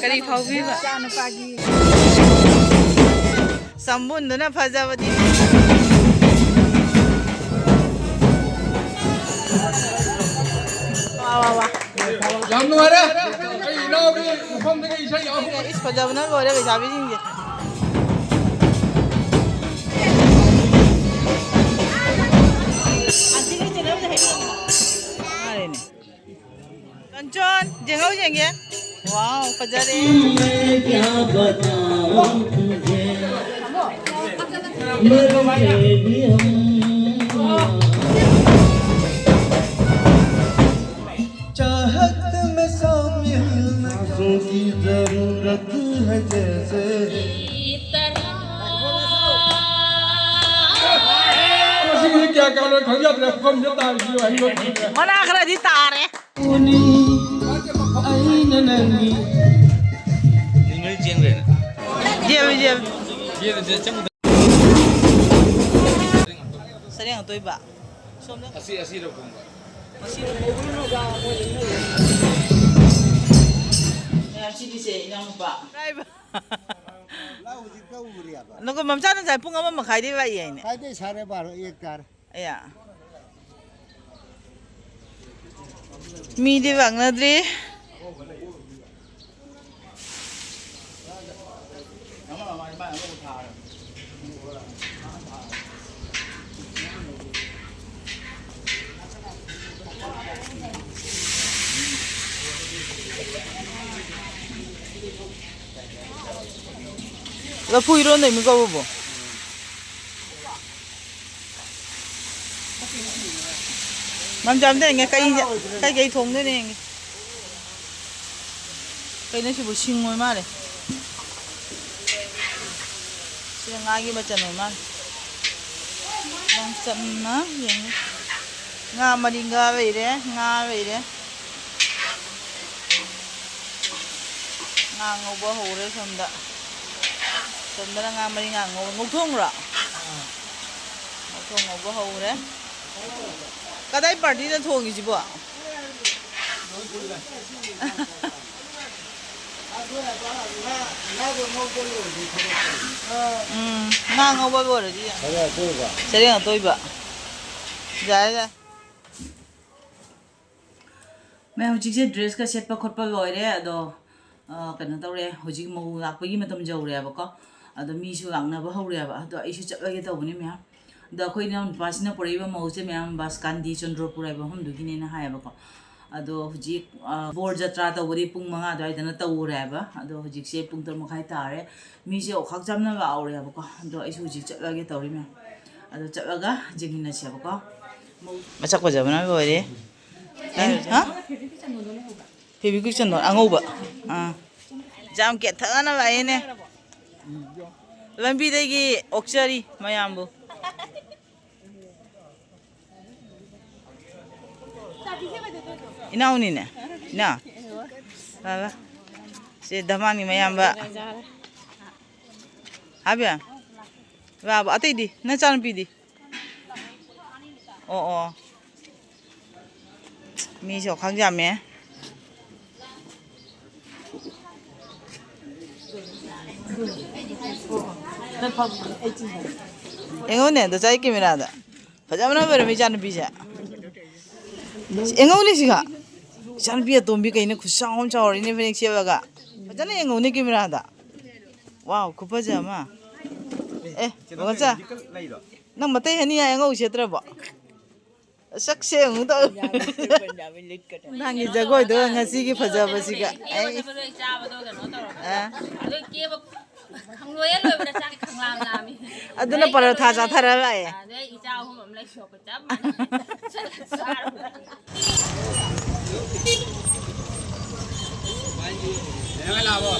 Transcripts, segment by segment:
ꯀꯔꯤ ꯐꯥꯎꯕꯤꯕ ꯏꯆꯥꯅꯨꯄꯥꯒꯤ ꯁꯝꯕꯨꯟꯗꯨꯅ ꯐꯖꯕꯗꯤ 와 ꯌꯥꯝ ꯅꯨꯡꯉꯥꯏꯔꯦ ꯑꯩ ꯏꯅꯥꯎꯒꯤ ꯃꯐꯝꯗꯒꯤ ꯏꯁꯩ ꯑꯍꯨꯝ 이스ꯐꯖꯕꯅ ꯂꯣꯏꯔꯦ ꯂꯩꯁꯥꯕꯤꯁꯤꯡꯁꯦ कंचन जेंगाओ जेंगे वाओ फजरे मैं क्या बताऊं तुझे मरे भी हम चाहत में शामिल नफ्सों की जरूरत है जैसे ꯃꯁꯤꯒꯤꯁꯤ ꯀꯌꯥ ꯀꯌꯥꯅꯣ ꯈꯪꯖꯗ꯭ꯔꯦ ꯃꯐꯝꯁꯦ ꯇꯥꯔꯤꯁꯤ ꯑꯍꯤꯡꯕ ꯈꯪꯗ꯭ꯔꯦ मना खरादी तारे أين نني जेब जेब सरेंग तो इबा सोमदा ꯑꯁꯤ ꯔꯣꯀꯨꯝꯕ यार इनाम पा नको ममचा न जाय पुंग अमा मखाई दे बाई आइने खाइदे 12:30 एक तार या मी दे वांगनद्री लफु इरो नहीं मिको बो मम जामदे ने कई थोंग ने कई ने सिबु सिंगोय मारे सिंगागी बचन होय मारे नं चन्ना Young nga maringa beire nga ngoba hore somda somda nga maringa ngthong ra ngthong ngoba hore kadai party da thongi jibo nga ngoba bore ji sering toiba जाएगा मैं हुजिक से ड्रेस का सेट पर खुद पर लोरे अदो कनो तौरे हुजिक मौ लापगी मतम जौरे बको अदो मीसु लांगना हौरे अदो आइसु चलगे तौबनी म्या द खोइना पासिना परेबा मौसे म्याम बस कांदी चंद्रपुर आइबा हम दुगिने ना हाय बको अदो हुजिक बोर जत्रा तौबरी पुंग मंगा दवाइदना तौरे बा अदो हुजिक से पुंग तर मखाई तारे मीसे ओखाक जामना लाउरे बको अदो आइसु हुजिक चलगे तौरे म्या अदो चलगा जिंगिना से बको मचक बजाबना लोरे हा फेबिक्विक चंदन अंगौबा जाम के थना लायने लंबीदगी ऑक्चरी मयामबु इनाउनी ने ना बाबा से धमानी मयामबा हाबिया बाबा अतैदी न चान पीदी ओ मी जो खाग जामे एंगोने तो चाय कैमरा दा फजामना बेरे मी जान पीजा एंगोने सिगा जान पिया तोंबी कइने खुसाम चावरी ने फेक सेबगा फजाने एंगोने कैमरा दा वाव खुफजामा ए बगचा नंग मते हनी एंगो सेत्रबो सक्से हूं तो नांगी जगोय दो ngasi gi phajaba siga ai khangloye loibada chak khanglam nami aduna paratha cha thara ba ai adai icha hum am lai shop chap man 내가 나와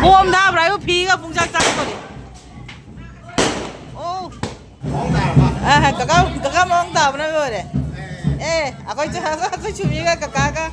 ôm đáp lại có phi cái phun chắc chắc rồi ô cả mong tàu nó rồi đấy ê à coi chụp cái cả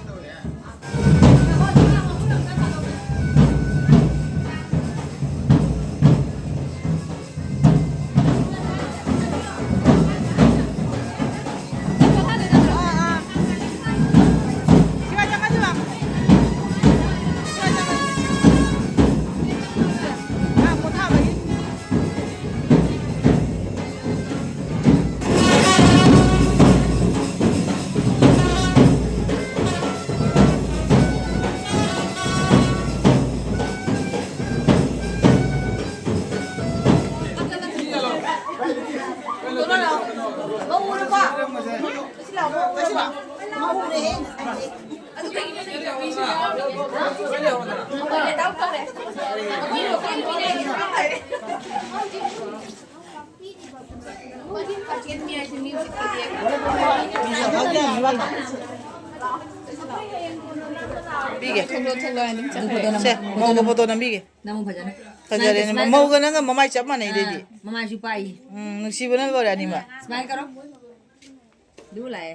비게. 세, 먹어 보도 남비게. 너무 버전은. 가자래. 먹어는 거 뭐만 잡만 해 되지. Mamma जुपाई नुसीबना गरे अनि म. Smile करो दू लाए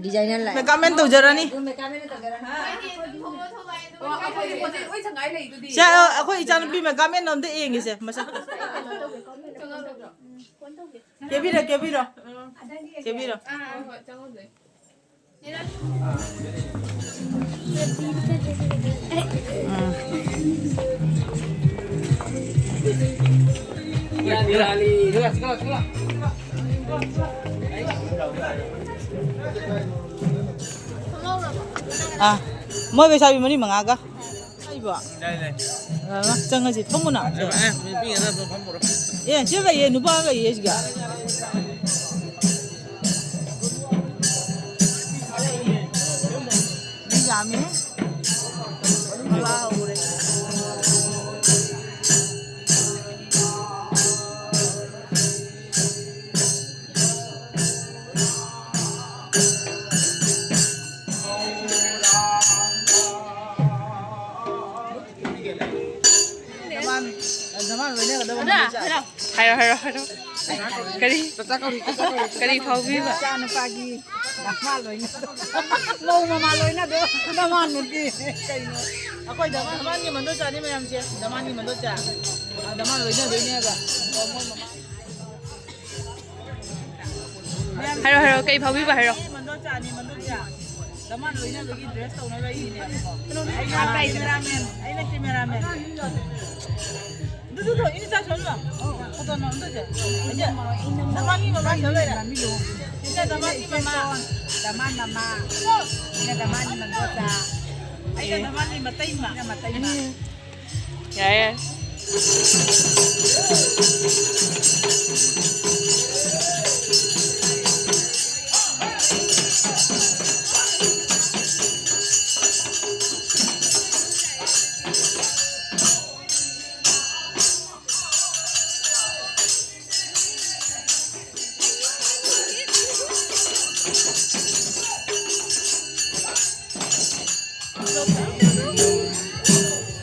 designer लाए मैं comment तो जरानी. मैं कैमरे तो करा 자, अखोई इचान भी मैं कमेंट नंदे एंगे से मसा. केबिरो केबिरो. केबिरो. À, mới về sao mình đi mang aga? Ai bảo? Đây này. Chẳng cái gì không muốn nào? Mình biết là không một. Yeah, chưa cái gì, nụ bao cái gì cả. Đi làm gì? Wow, đấy. 하여 그리 파우비바 चान पागी दमा लोइना low mama लोइना दो दमा नुती कइनो Ako'y daman ni mando cha ni mayam siya. Daman ni mando cha. Daman loy na ga. 하여 그리 파우비바 하여 Mando cha ni mando cha. Daman loy na bagi dress to na ba ini ni ako. Ay cameraman. Ay na cameraman. Dudu ini sa solwa. Foto na ando cha. Aja. Daman ni mama solwa na. Ini daman ni mama. दमान ममा ने दमान नि मंदोचा Ay daman ni matay ma. matay ma 야야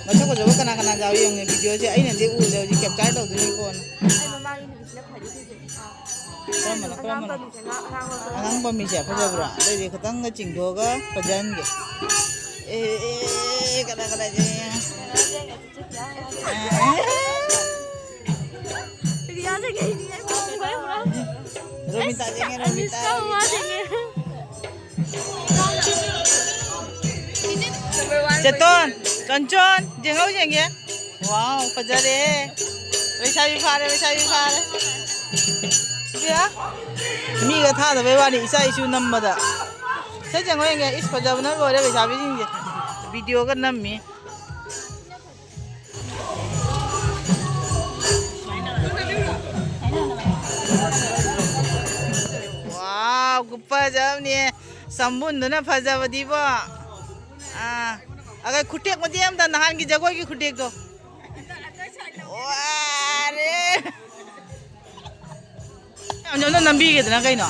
Macam ko jawab kana jaw yung video siya ay nanti ulo di capture daw dun ko. Kaya Angang pa mi siya pa jabra. Dai khatang nga chingdo ga pajan ge. Kada je. Romita jenge Romita. Ceton, concon, jengau jengge. Wow, pajare. Bisa fare. Ya. Mi ga tha da bai wani isa isu number da. Sai jengau jengge is pajabna bore bisa bi jengge. Video kan nammi. Wow, guppa jam ni sambun na pajabadi ba. अगर खुटेक मजे हम ता नहान की जगह की खुटेक दो वारे हम जो नंबी के ना कहीं ना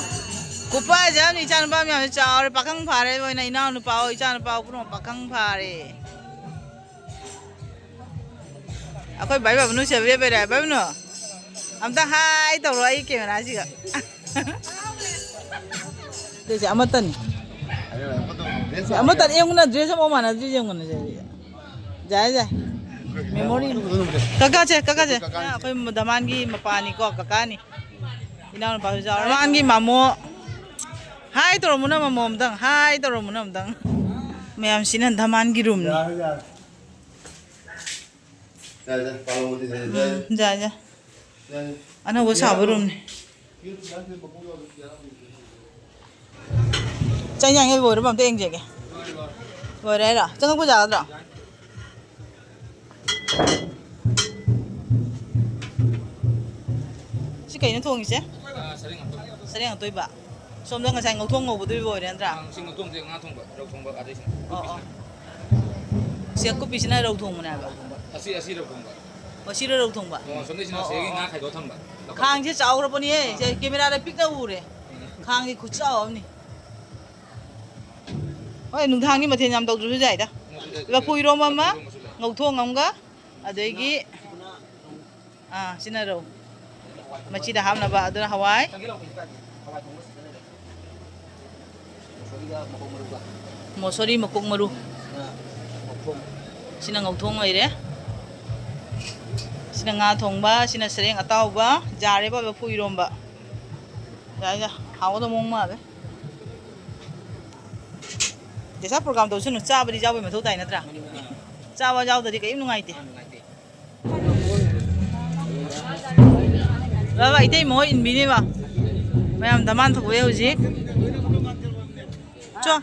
कुपा जब नी चान पा में हम चार पकंग फारे वो ना इना उन पाओ चान पाओ पुरो पकंग फारे अकोई भाई बाबू नु सेवे बेरे बाबू नु हम ता हाई तो रोई के ना जी का देखिए अमतन Amat tadi yang mana dress mau mana dress yang mana jadi, memori. Kakak je. Aku daman gi mapani ko kakak ni. Ina orang pasal daman gi mamo. Hai tu rumuna mamo mendang. Hai tu rumuna mendang. Memang sini daman gi room ni. Ja. Anak gua sabar room ni. Cai yang ini boleh bang, tu yang jaga. Boleh lah, jangan kau jaga dah. Si kain tu orang sih? Sering atau iba. ꯁꯣꯝꯗ ꯉꯁꯥꯏ ꯉꯧꯊꯣꯡ ꯉꯧꯕꯗꯨꯕ ꯑꯣꯏꯔꯦ ꯅꯠꯇ꯭ꯔꯥ ꯁꯤꯡ ꯊꯣꯡꯁꯦ ꯉꯥ ꯊꯣꯡꯕ ꯔꯧ ꯊꯣꯡꯕ ꯑꯗꯩꯁꯤꯡ ꯑꯣ ꯑꯣ ꯁꯤ ꯑꯀꯨꯞꯄꯤꯁꯤꯅ ꯔꯧ ꯊꯣꯡꯕꯅꯦ ꯍꯥꯏꯕ ꯑꯁꯤ ꯔꯧ ꯊꯣꯡꯕ ꯁꯤꯔ ꯔꯧ ꯊꯣꯡꯕ ꯁꯣꯝꯗꯩꯁꯤꯅ ꯁꯤꯒꯤ ꯉꯥ ꯈꯥꯏꯗꯣꯛ ꯊꯝꯕ ꯈꯥꯡꯁꯦ ꯆꯥꯎꯈ꯭ꯔꯕꯅꯤꯍꯦ ꯀꯦꯃꯦꯔꯥꯗ ꯄꯤꯛꯅ ꯎꯔꯦ ꯈꯥꯡꯗꯤ ꯈꯨꯠꯆꯥꯎ ꯑꯃꯅꯤ ꯍꯣꯏ ꯅꯨꯡꯗꯥꯡꯒꯤ ꯃꯊꯦꯜ ꯌꯥꯝ ꯇꯧꯗ꯭ꯔꯁꯨ ꯌꯥꯏꯗ ꯂꯐꯨ ꯏꯔꯣꯝꯕ ꯑꯃ ꯉꯧꯊꯣꯡ ꯑꯃꯒ ꯑꯗꯒꯤ ꯁꯤꯅ ꯔꯧ ꯃꯆꯤꯗ ꯍꯥꯞꯅꯕ ꯑꯗꯨꯅ ꯍꯋꯥꯏ ꯃꯣꯁꯣꯔꯤ ꯃꯀꯣꯛ ꯃꯔꯨ sina ngauthong leire sina nga thongba sina sereng atawba jare ba phu iromba ya ya hawo da mong ma be desa program do sunu cha ba di jaw be ma thau tai natra cha ba jaw da di kai nungai te ba itei mo in bi ne ba mayam daman tho we hojik cho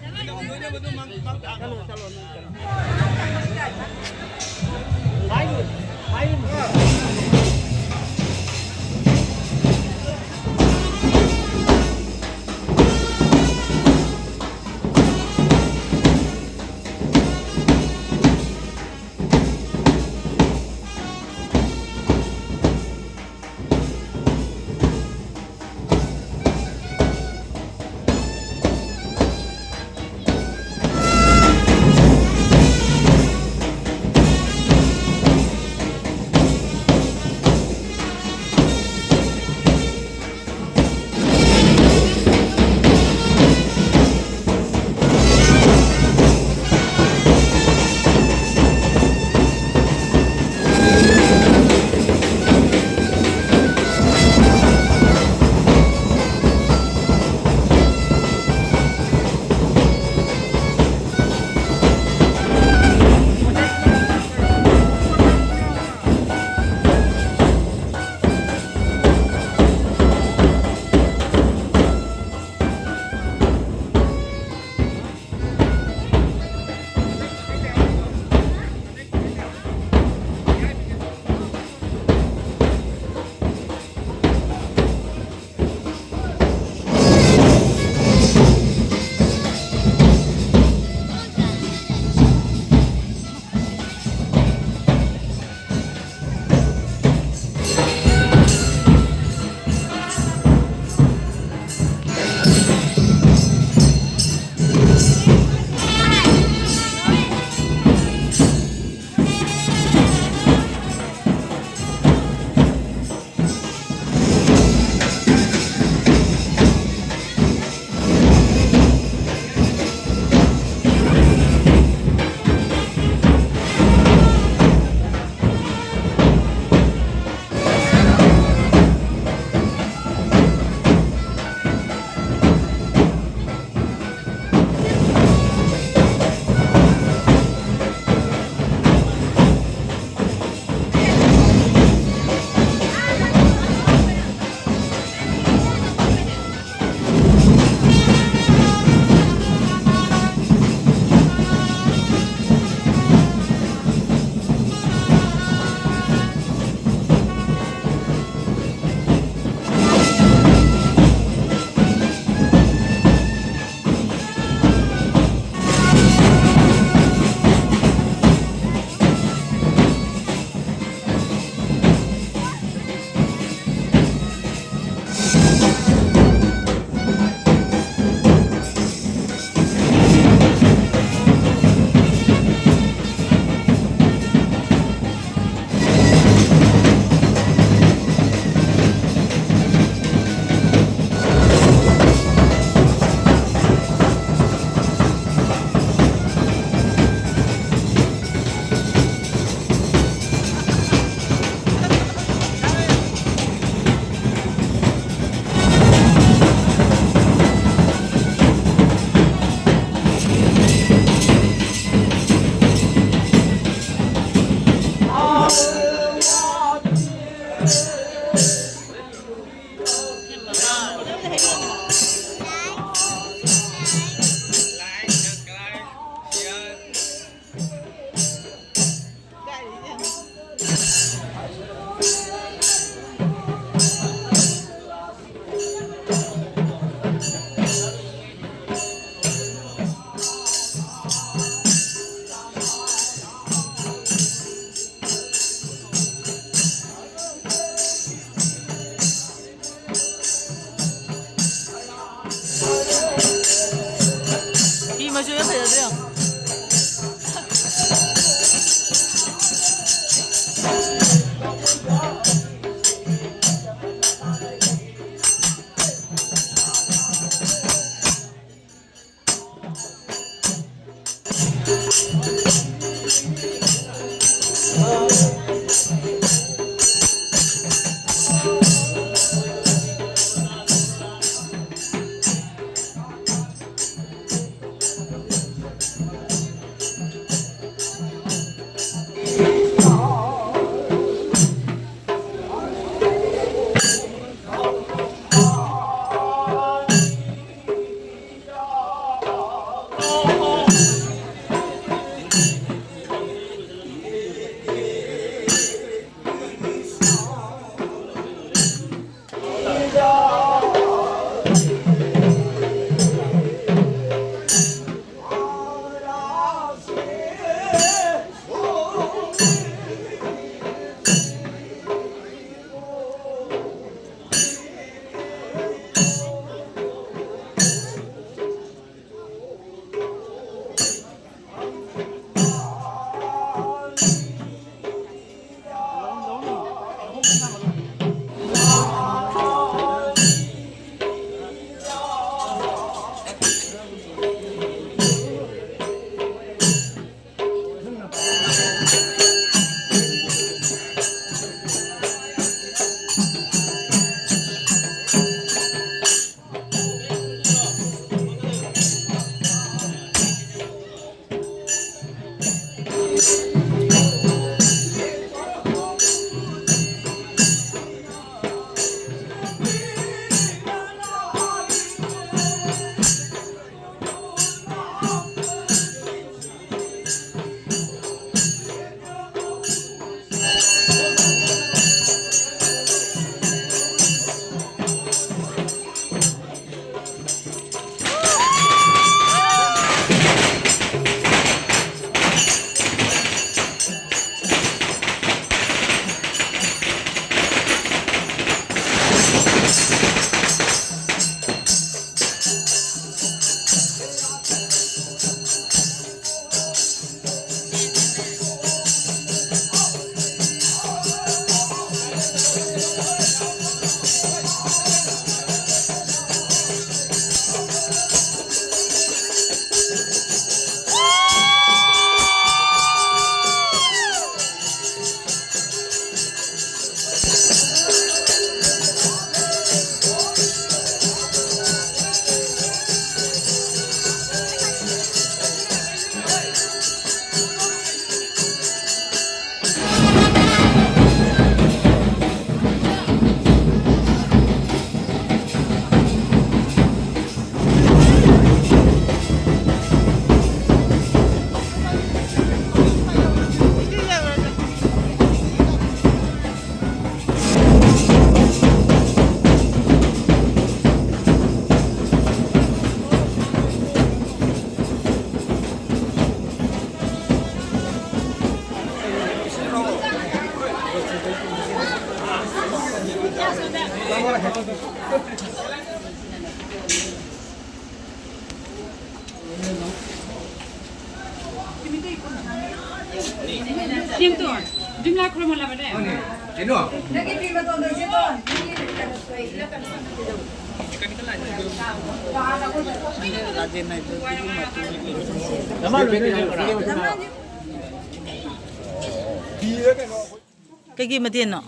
Cái mà tiền nọ?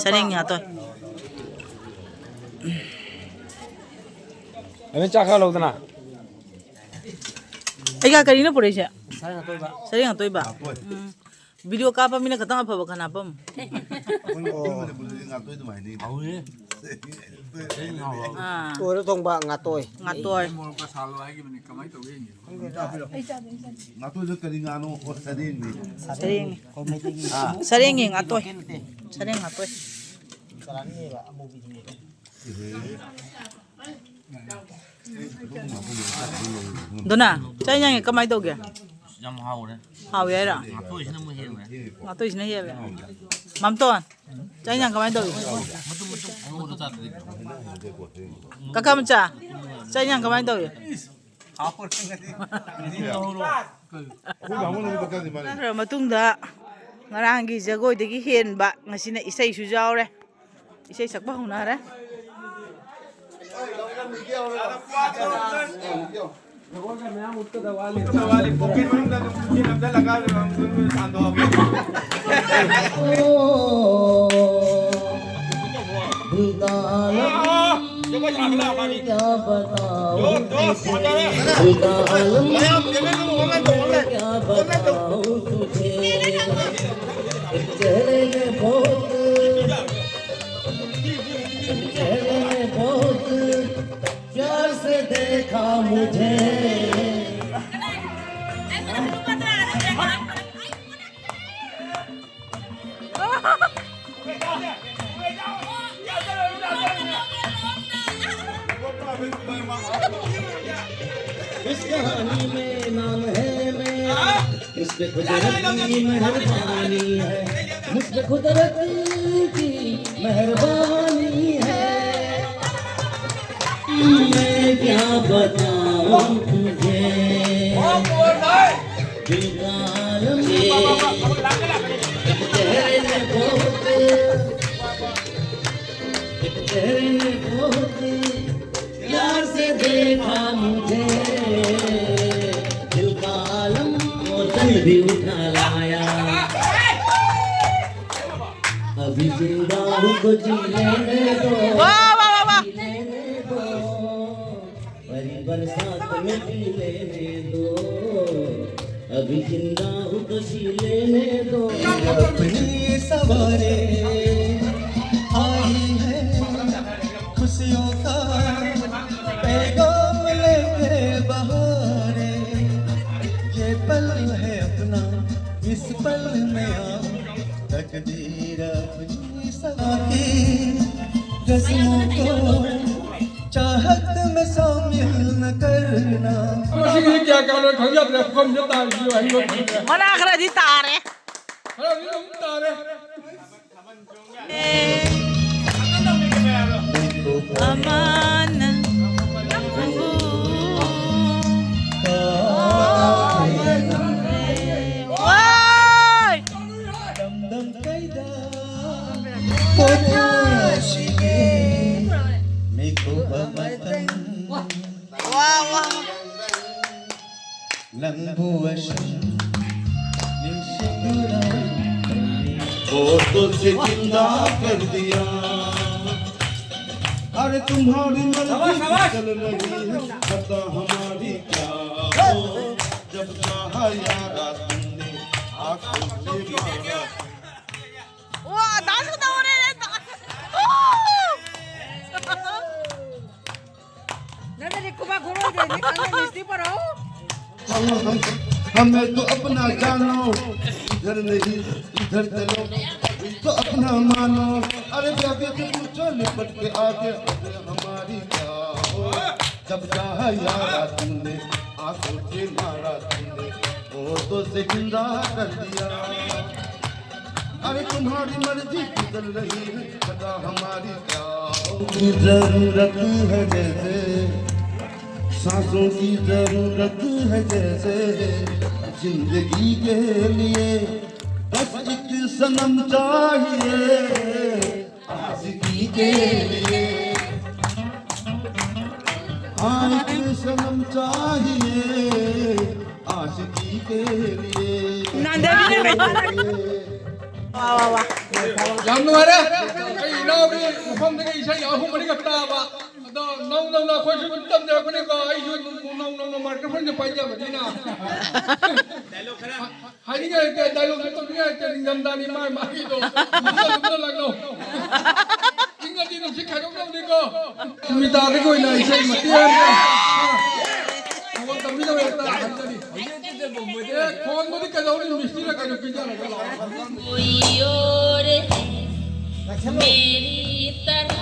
Sareng nhà tôi. Anh chắc khá lâu rồi Ega kari na pore siya. Sareng tôi ba. Video ka pa mina katang apa ba kana pam. Tôi thong ba ngatoy. Ngatoy. Ngatoy do kari ngano o sareng ni. Sareng. Sareng ngatoy. Sareng ngatoy. Dona, chai nhang kamai đâu kìa? Yam hao đấy. Hao vậy đó. Tôi xin mua hiền đấy. Ngatoy sini ya vậy. Mam ton. Chai nhang kamai đâu? Aku tuh tadi. Kakak menca. Chai nhang kamai đâu? Rồi matungda ngarangi jagoi degi hen ba ngasina isai su jaw re. Isai sakba hona re. क्या बताऊं तुझे चेहरे में बहुत प्यार से देखा मुझे इस कहानी में नाम है मेरा इस पे कुदरत की मेहरबानी है मुझ पे कुदरत की मेहरबानी है मैं क्या बताऊं तुझे दिल का आलम चेहरे में बहुत प्यार से देखा मुझे दिल का आलम बोतल भी उठा लाया अभी जिंदा हूँ तो जी लेने दो परी बरसात में पी लेने दो अभी जिंदा हूँ तो जी लेने दो अपनी सवारे आई है खुशियों का पैगाम लेके बहारे ये पल है अपना इस पल में आओ तकदीर अपनी सवा की रस्मों को चाहत में शामिल न करना मसीह क्या कानून खंजा तेरे फम जता जी वही वो Mana kena ditarik. अरे ये हम तारे Aman. Woi. दम कैदा पोताशिगे मेको बबतन Wah wah. लंबू अशन निशिगुरा वो तो से जिंदा कर दिया अरे तुम्हारी मर्जी चल रही है पता हमारी क्या हो जब चाहा यारा तुमने आंखों से मारा Wah, dasar tahu ni. Nanti kuba guru jadi kalau mesti parau. हमें तो अपना जानो इधर नहीं इधर चलो तो अपना मानो अरे बेबी से पूछो निपट के आगे हमारी क्या हो जब चाहा यारा तुमने आंखों से मारा तुमने वो तो से जिंदा कर दिया अरे तुम्हारी मर्जी चल रही है पता हमारी क्या हो जरूरत है जैसे सांसों की जरूरत है जैसे जिंदगी के लिए बस एक सनम चाहिए आशिकी के लिए हाँ एक सनम चाहिए आशिकी के लिए làm nuôi đấy cái nào cái không cái gì xây ở không có đi gặp ta mà đó nông nông là khôi phục tâm được cái này có aiជួយnông nông mà cái phầnจะไปจะแบบนี้นะhai cái dialog itu dia cái nganda ni mai mai itu betul lah no tinggal di nasi kacang dong ni ko minta ni ko ini xây mà tiền Kau tapi tu yang tak ada ni. Kau mesti kalau ni mesti nak kena kerja nak kalau. कोई और है मेरी तरह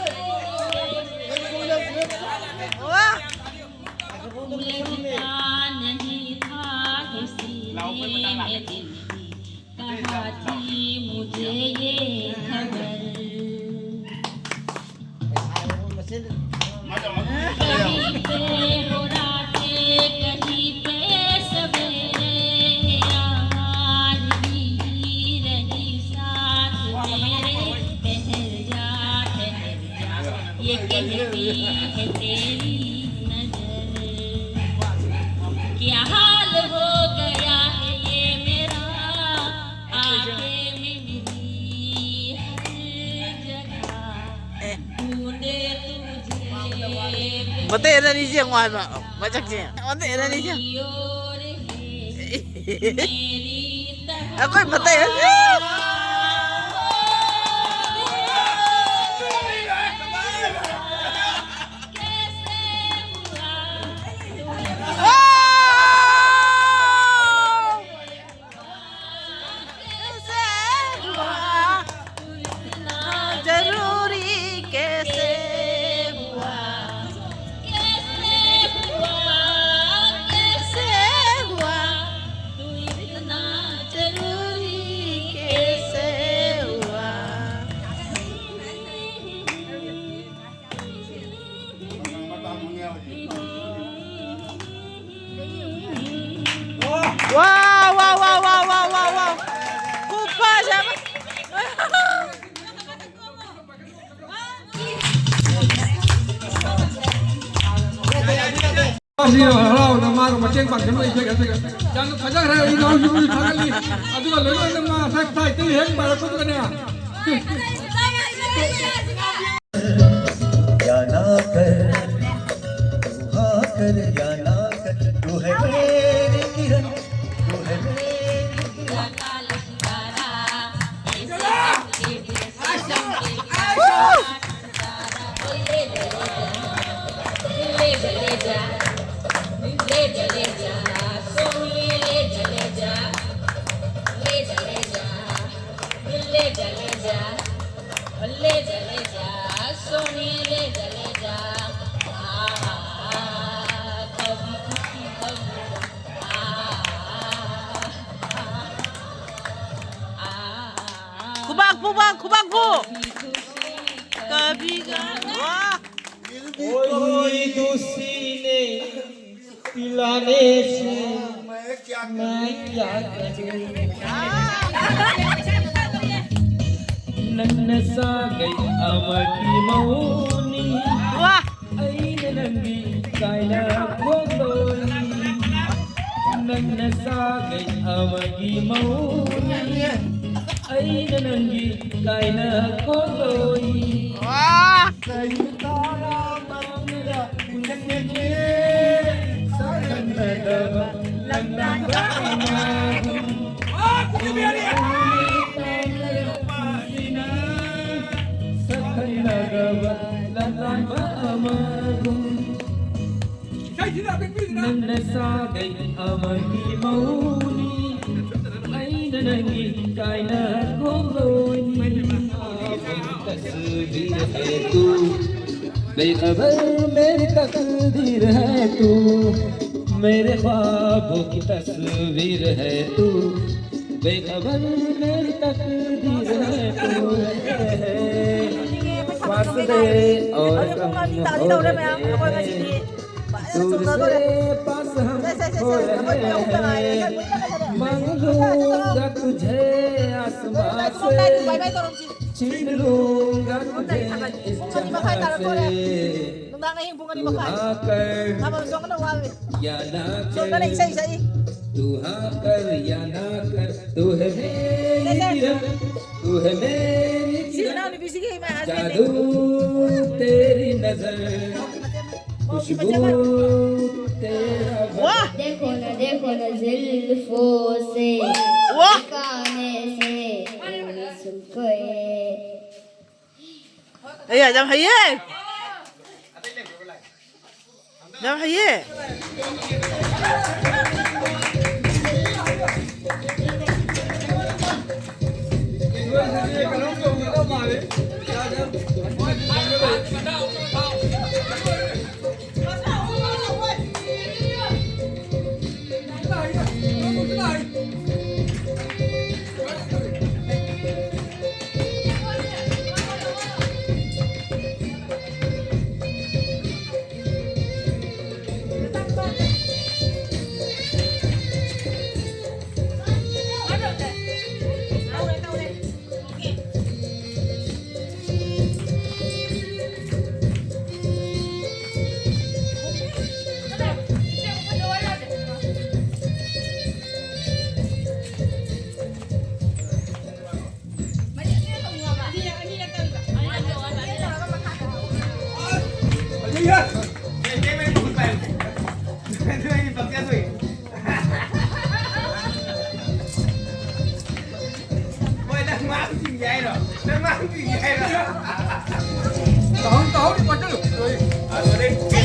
इतना जरूरी कैसे हुआ नहीं था है तेरी नजर क्या हाल हो गया है ये मेरा आगे में मेरी हर जगह ढूंढे तुझे Mati ada ni siang wan mak. Macam ni. Mati ada ni siang. और है मेरी तरह Aku mati. जरूरी कैसे हुआ कैसे हुआ तू इतना जरूरी कैसे हुआ वाह वाह वाह वाह वाह वाह वाह कुप्पा sama Kasi haraw na mga matiyang pag kami isa kasi yan kaya kaya ikaw yung tangali adu ka lolo na mga sakta ito heng para ko kanya या ना कर तू हाँ कर या ना कर तू है मेरी किरण तू है मेरी किरण kubang bu कभी wah कोई दूसरी ने पिलाने से मैं क्या करूं नन्न सा गई अमकी मौनी wah ऐन नंगी कायना गोलोनी नन्न सा गई अमकी मौनी ऐन नंगी कायना गोलोनी wah नन्न सा गई अमकी मौनी ऐन नंगी कायना गोलोनी तस्वीर है तू बेखबर मेरी तकदीर है तू मेरे ख्वाबों की तस्वीर है तू बेखबर मेरी तकदीर है तू पास दे और कम हो रहे दूर से पास हम हो रहे हैं मांगूंगा तुझे आसमां से छीन लूंगा तुझे इस जहां से तू हाँ कर या ना कर तू हाँ कर या ना कर तू है मेरी किरण तू है मेरी किरण जादू तेरी नजर खुशबू तेरा wah देखो न जुल्फों से wah काने से सुनको iya jam haye jam haye á. Cái mấy một bạn. Cái bật ra thôi. Ôi đang mang chuyện vậy rồi. Đang mang chuyện vậy rồi. Tao đi qua chứ. Rồi đi.